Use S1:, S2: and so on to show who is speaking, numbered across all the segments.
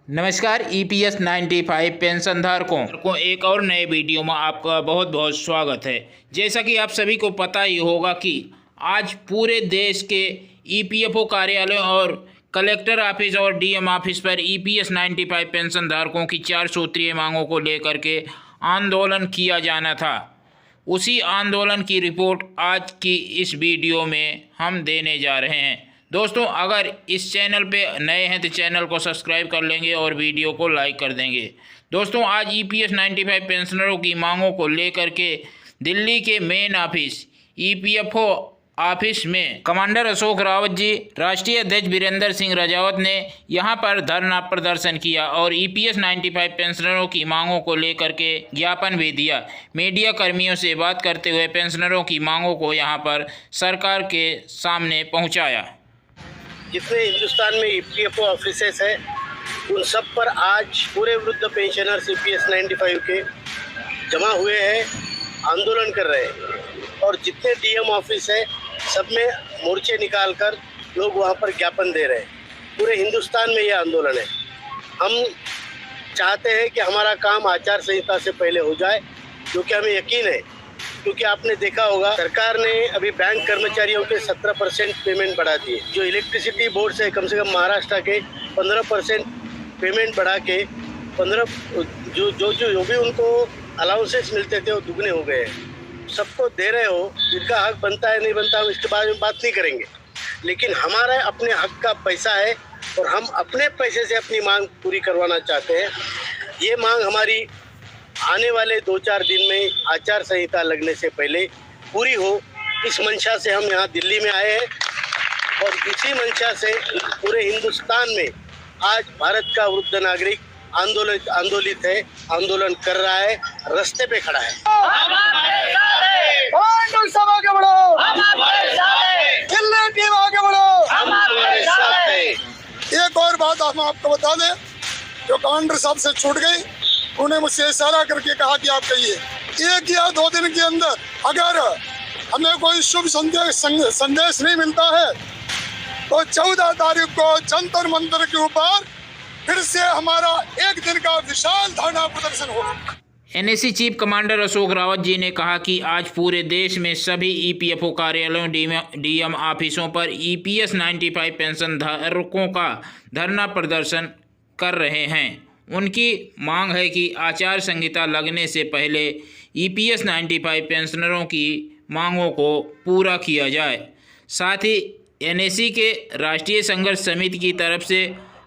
S1: नमस्कार। EPS 95 पेंशनधारकों को एक और नए वीडियो में आपका बहुत बहुत स्वागत है। जैसा कि आप सभी को पता ही होगा कि आज पूरे देश के EPFO कार्यालयों और कलेक्टर ऑफिस और DM ऑफिस पर EPS 95 पेंशनधारकों की 4 सूत्रीय मांगों को लेकर के आंदोलन किया जाना था। उसी आंदोलन की रिपोर्ट आज की इस वीडियो में हम देने जा रहे हैं। दोस्तों, अगर इस चैनल पे नए हैं तो चैनल को सब्सक्राइब कर लेंगे और वीडियो को लाइक कर देंगे। दोस्तों, आज EPS 95 पेंशनरों की मांगों को लेकर के दिल्ली के मेन ऑफिस EPFO ऑफिस में कमांडर अशोक रावत जी, राष्ट्रीय अध्यक्ष वीरेंद्र सिंह राजावत ने यहां पर धरना प्रदर्शन किया और EPS 95 पेंशनरों की मांगों को लेकर के ज्ञापन भी दिया। मीडिया कर्मियों से बात करते हुए पेंशनरों की मांगों को यहां पर सरकार के सामने पहुंचाया।
S2: जितने हिंदुस्तान में EPFO ऑफिसेस हैं उन सब पर आज पूरे वृद्ध पेंशनर्स EPS 95 के जमा हुए हैं, आंदोलन कर रहे हैं। और जितने DM ऑफिस है सब में मोर्चे निकालकर लोग वहाँ पर ज्ञापन दे रहे हैं। पूरे हिंदुस्तान में ये आंदोलन है। हम चाहते हैं कि हमारा काम आचार संहिता से पहले हो जाए, क्योंकि हमें यकीन है, क्योंकि आपने देखा होगा सरकार ने अभी बैंक कर्मचारियों के 17% पेमेंट बढ़ा दिए। जो इलेक्ट्रिसिटी बोर्ड से कम महाराष्ट्र के 15% पेमेंट बढ़ा के 15 जो भी उनको अलाउंसेस मिलते थे वो दुगने हो गए हैं। सबको दे रहे हो, जिनका हक बनता है नहीं बनता हम इसके बारे में बात नहीं करेंगे, लेकिन हमारा अपने हक का पैसा है और हम अपने पैसे से अपनी मांग पूरी करवाना चाहते हैं। ये मांग हमारी आने वाले 2-4 दिन में आचार संहिता लगने से पहले पूरी हो, इस मंशा से हम यहाँ दिल्ली में आए हैं। और इसी मंशा से पूरे हिंदुस्तान में आज भारत का वृद्ध नागरिक आंदोलित है, आंदोलन कर रहा है, रास्ते पे खड़ा है। आगे बढ़ो, आगे बढ़ो।
S3: एक और बात हम आपको बता दें, जो कमांडर साहब से छूट गई, उन्हें मुझसे इशारा करके कहा कि आप कहिए। 1 या 2 दिन के अंदर अगर हमें कोई शुभ संदेश नहीं मिलता है तो 14 तारीख को जंतर मंतर के ऊपर फिर से हमारा 1 दिन का विशाल धरना प्रदर्शन होगा।
S1: NSC chief commander Ashok Rawat ji ने कहा कि आज पूरे देश में सभी EPFO कार्यालयों DM ऑफिसों पर EPS 95 पेंशनधारकों का धरना प्रदर्शन कर रहे हैं। उनकी मांग है कि आचार संहिता लगने से पहले EPS 95 पेंशनरों की मांगों को पूरा किया जाए। साथ ही NSC के राष्ट्रीय संघर्ष समिति की तरफ से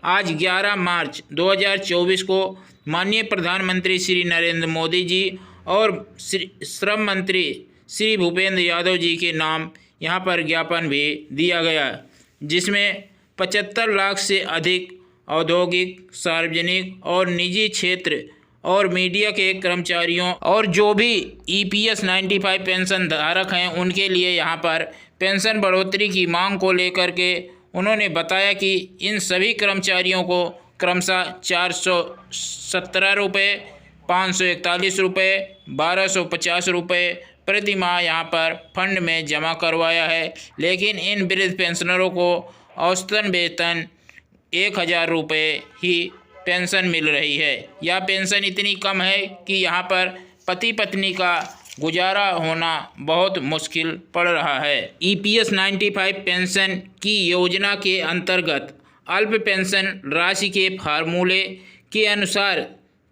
S1: आज 11 मार्च 2024 को माननीय प्रधानमंत्री श्री नरेंद्र मोदी जी और श्रम मंत्री श्री भूपेंद्र यादव जी के नाम यहां पर ज्ञापन भी दिया गया, जिसमें 75 लाख से अधिक औद्योगिक, सार्वजनिक और निजी क्षेत्र और मीडिया के कर्मचारियों और जो भी EPS 95 पेंशन धारक हैं उनके लिए यहाँ पर पेंशन बढ़ोतरी की मांग को लेकर के उन्होंने बताया कि इन सभी कर्मचारियों को क्रमशः 417 रुपये, 541 रुपये, 1250 रुपये प्रति माह यहाँ पर फंड में जमा करवाया है, लेकिन इन वृद्ध पेंशनरों को औसतन वेतन 1000 रुपये ही पेंशन मिल रही है। यह पेंशन इतनी कम है कि यहाँ पर पति पत्नी का गुजारा होना बहुत मुश्किल पड़ रहा है। EPS 95 पेंशन की योजना के अंतर्गत अल्प पेंशन राशि के फार्मूले के अनुसार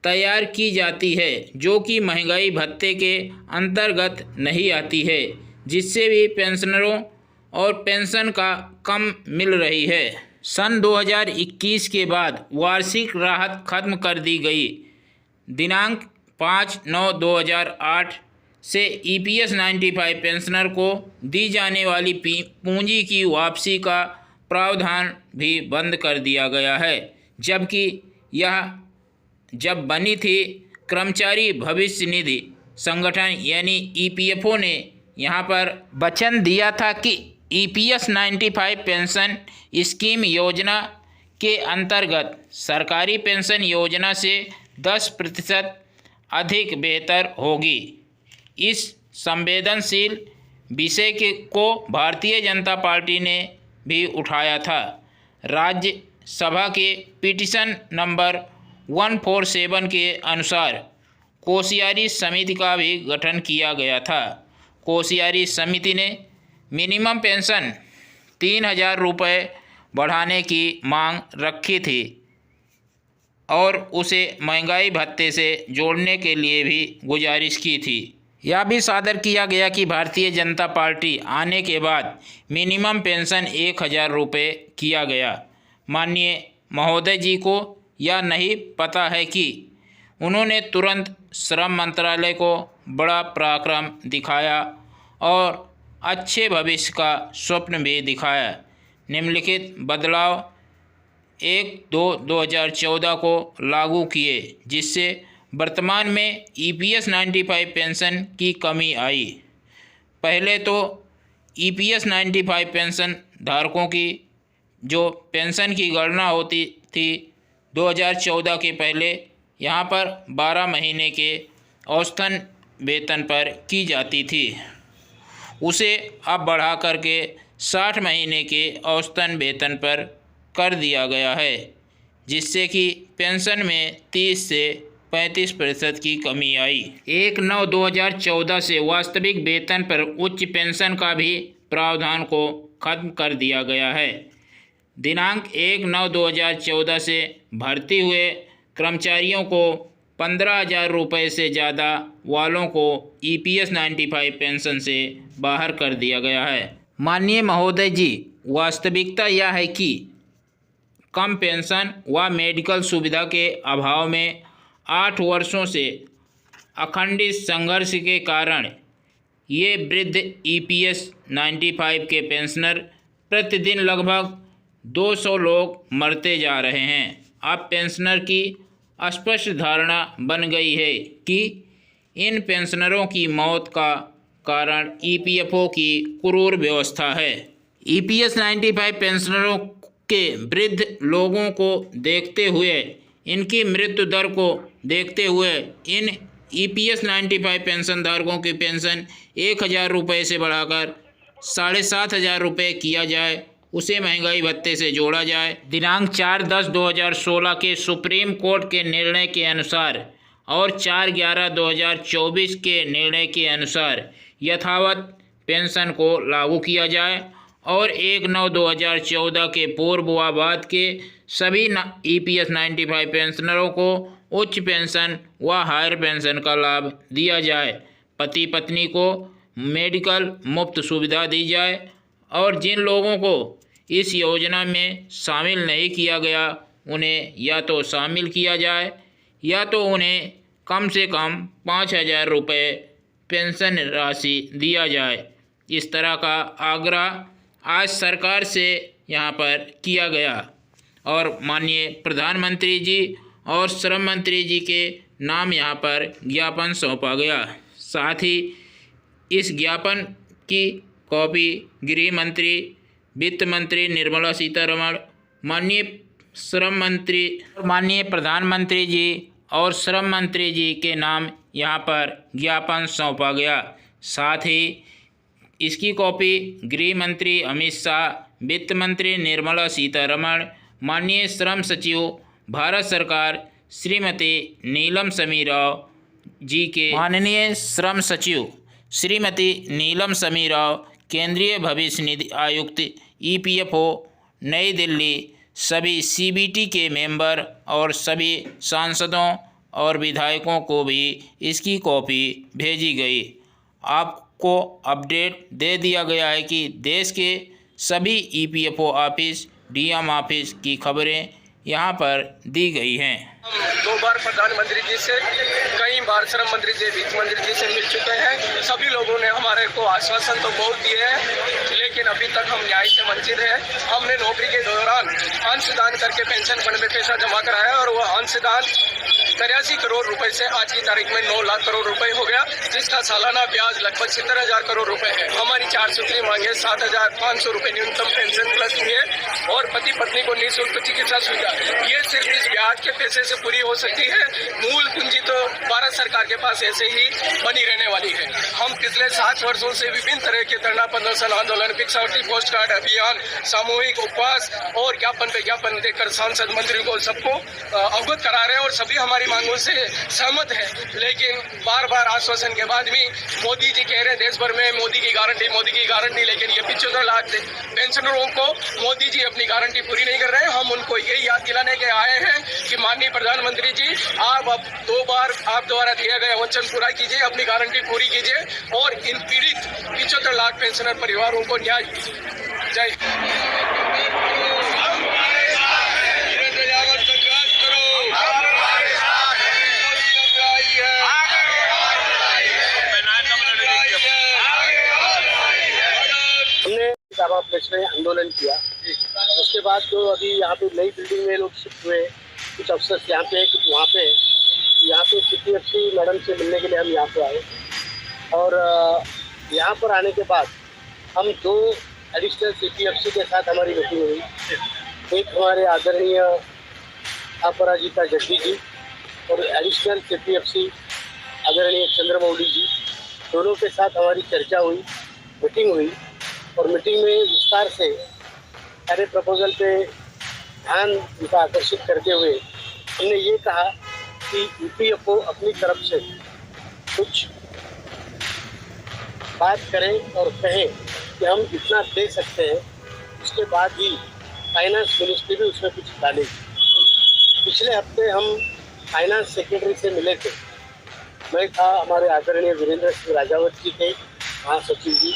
S1: तैयार की जाती है, जो कि महंगाई भत्ते के अंतर्गत नहीं आती है, जिससे भी पेंशनरों और पेंशन का कम मिल रही है। सन 2021 के बाद वार्षिक राहत खत्म कर दी गई। दिनांक 5/9/2008 से EPS 95 पेंशनर को दी जाने वाली पूंजी की वापसी का प्रावधान भी बंद कर दिया गया है, जबकि यह जब बनी थी कर्मचारी भविष्य निधि संगठन यानी EPFO ने यहाँ पर वचन दिया था कि EPS 95 पेंशन स्कीम योजना के अंतर्गत सरकारी पेंशन योजना से 10% अधिक बेहतर होगी। इस संवेदनशील विषय को भारतीय जनता पार्टी ने भी उठाया था। राज्य सभा के पिटीशन नंबर 147 के अनुसार कोश्यारी समिति का भी गठन किया गया था। कोश्यारी समिति ने मिनिमम पेंशन 3,000 रुपये बढ़ाने की मांग रखी थी और उसे महंगाई भत्ते से जोड़ने के लिए भी गुजारिश की थी। यह भी सादर किया गया कि भारतीय जनता पार्टी आने के बाद मिनिमम पेंशन 1,000 रुपये किया गया। माननीय महोदय जी को यह नहीं पता है कि उन्होंने तुरंत श्रम मंत्रालय को बड़ा पराक्रम दिखाया और अच्छे भविष्य का स्वप्न भी दिखाया। निम्नलिखित बदलाव 1/2/2014 को लागू किए, जिससे वर्तमान में EPS 95 पेंशन की कमी आई। पहले तो EPS 95 पेंशन धारकों की जो पेंशन की गणना होती थी 2014 के पहले यहाँ पर 12 महीने के औसतन वेतन पर की जाती थी, उसे अब बढ़ा करके 60 महीने के औसतन वेतन पर कर दिया गया है, जिससे कि पेंशन में 30 से 35% की कमी आई। 1/9/2014 से वास्तविक वेतन पर उच्च पेंशन का भी प्रावधान को खत्म कर दिया गया है। दिनांक 1/9/2014 से भर्ती हुए कर्मचारियों को 15,000 रुपये से ज़्यादा वालों को EPS 95 पेंशन से बाहर कर दिया गया है। माननीय महोदय जी, वास्तविकता यह है कि कम पेंशन व मेडिकल सुविधा के अभाव में 8 वर्षों से अखंडित संघर्ष के कारण ये वृद्ध EPS 95 के पेंशनर प्रतिदिन लगभग 200 लोग मरते जा रहे हैं। अब पेंशनर की स्पष्ट धारणा बन गई है कि इन पेंशनरों की मौत का कारण EPFO की क्रूर व्यवस्था है। EPS 95 पेंशनरों के वृद्ध लोगों को देखते हुए, इनकी मृत्यु दर को देखते हुए इन EPS 95 पेंशन धारकों की पेंशन 1,000 रुपये से बढ़ाकर 7,500 रुपये किया जाए, उसे महंगाई भत्ते से जोड़ा जाए। दिनांक 4/10/2016 के सुप्रीम कोर्ट के निर्णय के अनुसार और 4/11/2024 के निर्णय के अनुसार यथावत पेंशन को लागू किया जाए और 1/9/2014 के पूर्व व बाद के सभी EPS 95 पेंशनरों को उच्च पेंशन व हायर पेंशन का लाभ दिया जाए। पति पत्नी को मेडिकल मुफ्त सुविधा दी जाए और जिन लोगों को इस योजना में शामिल नहीं किया गया उन्हें या तो शामिल किया जाए या तो उन्हें कम से कम 5,000 रुपये पेंशन राशि दिया जाए। इस तरह का आग्रह आज सरकार से यहाँ पर किया गया और माननीय प्रधानमंत्री जी और श्रम मंत्री जी के नाम यहाँ पर ज्ञापन सौंपा गया। साथ ही इस ज्ञापन की कॉपी गृह मंत्री, वित्त मंत्री निर्मला सीतारमण, माननीय श्रम मंत्री, माननीय प्रधानमंत्री जी और श्रम मंत्री जी के नाम यहाँ पर ज्ञापन सौंपा गया। साथ ही इसकी कॉपी गृह मंत्री अमित शाह, वित्त मंत्री निर्मला सीतारमण, माननीय श्रम सचिव भारत सरकार श्रीमती नीलम समी राव जी के, माननीय श्रम सचिव श्रीमती नीलम समी राव, केंद्रीय भविष्य निधि आयुक्त EPFO नई दिल्ली, सभी CBT के मेंबर और सभी सांसदों और विधायकों को भी इसकी कॉपी भेजी गई। आपको अपडेट दे दिया गया है कि देश के सभी EPFO ऑफिस, DM ऑफिस की खबरें यहाँ पर दी गई हैं।
S4: हम 2 बार प्रधानमंत्री जी से, कई बार श्रम मंत्री जी, वित्त मंत्री जी से मिल चुके हैं। सभी लोगों ने हमारे को आश्वासन तो बहुत दिए हैं, लेकिन अभी तक हम न्याय से वंचित हैं। हमने नौकरी के दौरान अंशदान करके पेंशन फंड में पैसा जमा कराया और वह अंशदान 83 करोड़ रुपए से आज की तारीख में 9 लाख करोड़ रुपए हो गया, जिसका सालाना ब्याज लगभग 70,000 करोड़ रुपए है। हमारी 4 सूत्री मांगे 7,500 रुपए न्यूनतम पेंशन प्लस है और पति पत्नी को निःशुल्क चिकित्सा सुविधा। ये सिर्फ इस ब्याज के पैसे से पूरी हो सकती है। मूल पूंजी तो भारत सरकार के पास ऐसे ही बनी रहने वाली है। हम पिछले 7 वर्षों से विभिन्न तरह के धरना प्रदर्शन आंदोलन, भिक्षावृत्ति, पोस्ट कार्ड अभियान, सामूहिक उपवास और ज्ञापन पे ज्ञापन देकर सांसद मंत्री को सबको अवगत करा रहे हैं और सभी हमारी मांगों से सहमत है। लेकिन बार बार आश्वासन के बाद भी मोदी जी कह रहे हैं देश भर में मोदी की गारंटी, लेकिन ये 75 लाख पेंशनरों को मोदी जी अपनी गारंटी पूरी नहीं कर रहे हैं। हम उनको यही याद दिलाने के आए हैं कि माननीय प्रधानमंत्री जी, आप अब 2 बार आप द्वारा दिया गया वचन पूरा कीजिए, अपनी गारंटी पूरी कीजिए और इन पीड़ित 75 लाख पेंशनर परिवारों को न्याय दीजिए। जय
S2: हमने आंदोलन किया। उसके बाद जो अभी यहाँ पे नई बिल्डिंग में लोग शिफ्ट हुए, कुछ अफसर यहाँ पे कुछ वहाँ पे, यहाँ पे CPFC मैडम से मिलने के लिए हम यहाँ पे आए और यहाँ पर आने के बाद हम 2 एडिशनल CPFC के साथ हमारी मीटिंग हुई। एक हमारे आदरणीय अपराजिता जग्गी जी और एडिशनल CPFC आदरणीय चंद्रमौली जी, दोनों के साथ हमारी चर्चा हुई, मीटिंग हुई और मीटिंग में विस्तार से सारे प्रपोजल पे ध्यान उनका आकर्षित करते हुए हमने ये कहा कि EPFO अपनी तरफ से कुछ बात करें और कहें कि हम इतना दे सकते हैं, उसके बाद ही फाइनेंस मिनिस्ट्री भी उसमें कुछ डालेगी। पिछले हफ्ते हम फाइनेंस सेक्रेटरी से मिले थे, मैं था, हमारे आदरणीय वीरेंद्र सिंह राजावत जी थे, महासचिव जी,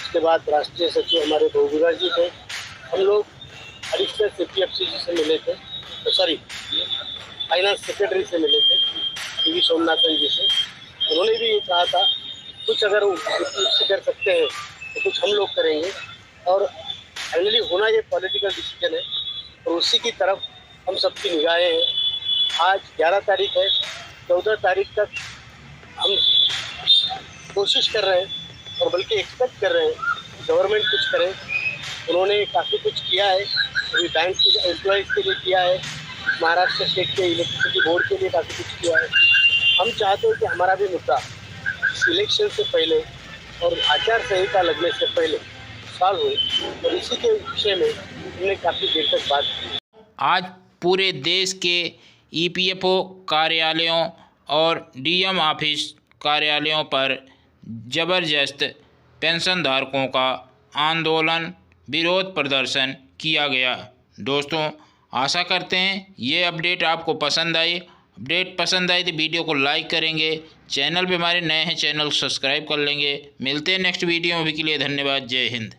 S2: उसके बाद राष्ट्रीय सचिव हमारे बहुगुणा जी थे। हम लोग एडिशनल CPFC जी से मिले थे, फाइनेंस सेक्रेटरी से मिले थे, TV सोमनाथन जी से। उन्होंने भी ये कहा था कुछ अगर CPFC कर सकते हैं तो कुछ हम लोग करेंगे और फाइनली होना ये पॉलिटिकल डिसीजन है और उसी की तरफ हम सबकी निगाहें हैं। आज 11 तारीख है, 14 तारीख तक हम कोशिश कर रहे हैं और बल्कि एक्सपेक्ट कर रहे हैं गवर्नमेंट कुछ करे। उन्होंने काफ़ी कुछ किया है, अभी बैंक के एम्प्लॉयज़ के लिए किया है, महाराष्ट्र स्टेट के इलेक्ट्रिसिटी बोर्ड के लिए काफ़ी कुछ किया है। हम चाहते हैं कि हमारा भी मुद्दा इलेक्शन से पहले और आचार संहिता लगने से पहले सॉल्व हो और इसी के विषय में हमने काफ़ी देर तक बात की।
S1: आज पूरे देश के EPFO कार्यालयों और DM ऑफिस कार्यालयों पर ज़बरदस्त पेंशन धारकों का आंदोलन, विरोध प्रदर्शन किया गया। दोस्तों, आशा करते हैं ये अपडेट आपको पसंद आई। अपडेट पसंद आई तो वीडियो को लाइक करेंगे, चैनल पे हमारे नए हैं चैनल सब्सक्राइब कर लेंगे। मिलते हैं नेक्स्ट वीडियो में, अभी के लिए धन्यवाद। जय हिंद।